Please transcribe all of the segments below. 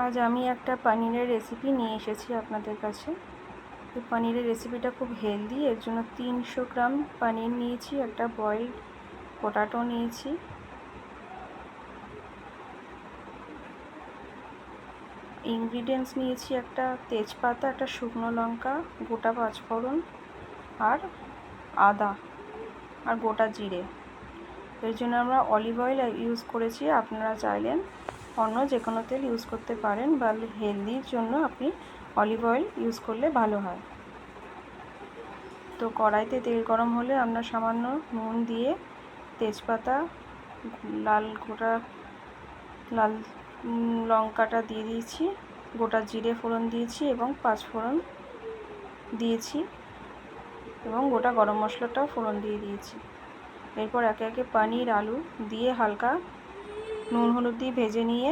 আজ আমি একটা পনিরের রেসিপি নিয়ে এসেছি আপনাদের কাছে। এই পনিরের রেসিপিটা খুব হেলদি। এর জন্য 300 গ্রাম পনির নিয়েছি, একটা বয়েলড পোটাটো নিয়েছি, ইনগ্রিডিয়েন্টস নিয়েছি একটা তেজপাতা, একটা শুকনো লঙ্কা, গোটা পাঁচফোড়ন আর আদা আর গোটা জিরে। এর জন্য আমরা অলিভ অয়েল ইউজ করেছি। আপনারা চাইলেন অন্য যে কোনো তেল ইউজ করতে পারেন, বা হেলদির জন্য আপনি অলিভ অয়েল ইউজ করলে ভালো হয়। তো কড়াইতে তেল গরম হলে আমরা সামান্য নুন দিয়ে তেজপাতা, গোটা লাল লঙ্কাটা দিয়ে দিয়েছি, গোটা জিরে ফোড়ন দিয়েছি এবং পাঁচফোড়ন দিয়েছি এবং গোটা গরম মশলাটাও ফোড়ন দিয়ে দিয়েছি। এরপর একে একে পনির, আলু দিয়ে হালকা নুন হলুদ দিয়ে ভেজে নিয়ে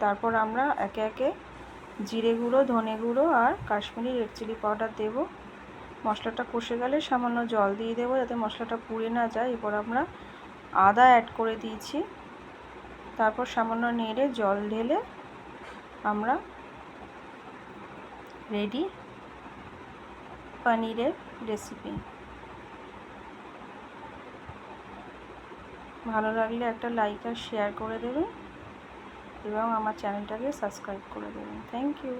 তারপর আমরা একে একে জিরে গুঁড়ো, ধনে গুঁড়ো আর কাশ্মীরি রেড চিলি পাউডার দেব। মশলাটা কষে গেলে সামান্য জল দিয়ে দেবো যাতে মশলাটা পুড়ে না যায়। এরপর আমরা আদা অ্যাড করে দিয়েছি। তারপর সামান্য নেড়ে জল ঢেলে আমরা রেডি পনিরের রেসিপি। ভালো লাগলে একটা লাইক আর শেয়ার করে দেবেন এবং আমার চ্যানেলটাকে সাবস্ক্রাইব করে দেবেন। Thank you.